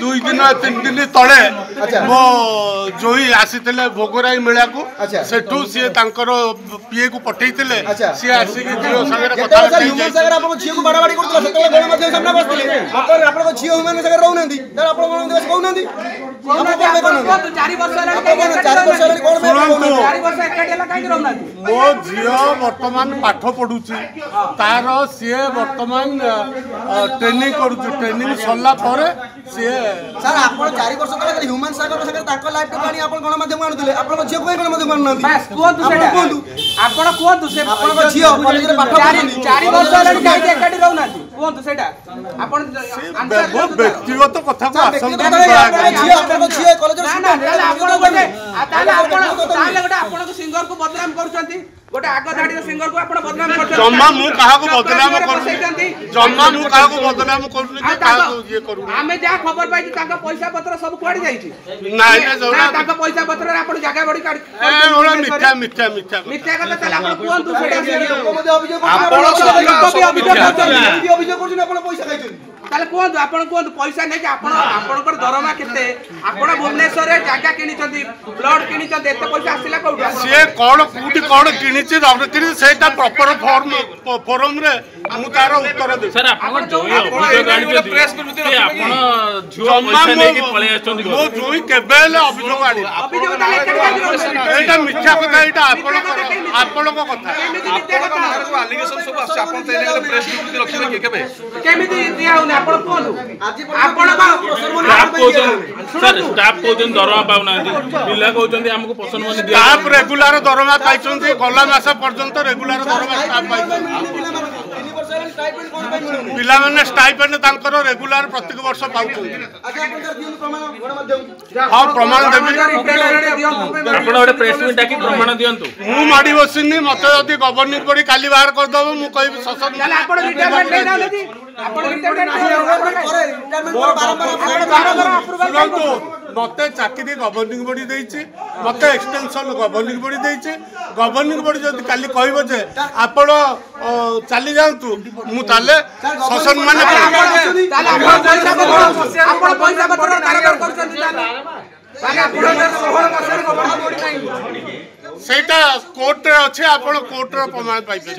2 दिन 3 दिन तले मो जोई आसीथिले भोगराई मेला को सेठू सी तांकर पीए को पठेइथिले सी आसी कि जियो सागर कथा ह्यूमन सागर आपन जियो को बाड़ाबाड़ी करथला सेते गण मध्य सामने बसथिले मकर आपन को जियो ह्यूमन सागर रहउ नंदी त आपन गण दिवस कहउ नंदी आप कोन में कोन 4 वर्ष हेला 4 वर्ष हेला कोन में 4 वर्ष एकाडेला काई रहउ नंदी मो जियो वर्तमान पाठ पढुची तार सी वर्तमान ट्रेनिंग करूची ट्रेनिंग सरला परे सी सर आपन 4 वर्ष तले ह्यूमन सागर सागर ताको लाइफ पानी आपन गण माध्यम आनुथिले आपन जियो कोई गण माध्यम आनु नंदी बस कोंतु सेटा आपन कोंतु से आपन जियो कॉलेज रे पाठ 4 वर्ष हेला काई एकाडी रहउ नंदी कोंतु सेटा आपन व्यक्तिगत कथा को आसंत जियो आपन जियो कॉलेज रे ना ताले आपन गोटे ताले गोटे आपन को सिंगर को बदनाम करूचंती गोटे आग धाडी सिंगर को आपन बदनाम करछन जम्मा मु काहा को बदनाम करू जम्मा मु काहा को बदनाम करू कि काहा को ये करू हमें जा खबर पाई कि ताका पैसा पत्र सब कुआडी जाईची नाही ना जरा ताका पैसा पत्र रे आपन जागा बडी काडी ए ओला मिथ्या मिथ्या मिथ्या मिथ्या कथा ताले आपन कोंतु सेटा अभियोग करछन आपन पैसा खाइछन ताले कोंतु आपन कोंतु पैसा नै कि आपन आपनकर दरमा केते आपन भुवनेश्वर रे जागा किनिचंती ब्लड किनिचंती एते पैसा आसिला कोउडा से कोन कुटी कोन किनिछि किनि सेटा प्रॉपर फोरम रे मु तार उत्तर दे सर आपन जोई अभियोग गाडी प्रेस करते आपन झुआ पैसा नै कि पळे आछंती मो जोई केबेले अभियोग गाडी अभियोग ताले एटा मिथ्या कथा एटा आपन को कथा एलिगेशन सब आछ आपन तेने प्रेस करते रखिबे के केबे केमिति दिया होने आपन कोंतु आपन सर स्टाफ कोजन दरमा पाउना पिला कहउचंती हमको पसंद मन दिया स्टाफ रेगुलर दरमा पाइचंती गला मास पर्यंत रेगुलर दरमा स्टाफ पाइचंती पिला माने स्टाइपेंड तांकर रेगुलर प्रत्येक वर्ष पाउचंती हां प्रमाण देबी आपण ओडे प्रेस मीट डाकी प्रमाण दियंतु मु माडी बसिनी मते जदी गवर्निंग बॉडी काली बाहर कर दबो मु कहबी ससन ताले आपण रिटायरमेंट नै नालदी आपण रिटायरमेंट मते चाकरी गवर्निंग बॉडी देछि मते एक्सटेंशन गवर्निंग बॉडी देछि गवर्निंग बॉडी जदी काली कहबो जे आपण चली जांतु मु ताले ससन माने ताले आपण पैसा पत्र कारोबार करछन ताले आपण सोहर मासर गवर्निंग बॉडी नै सेटा कोर्ट रे अछि आपण कोर्ट रे प्रमाण पाइबे।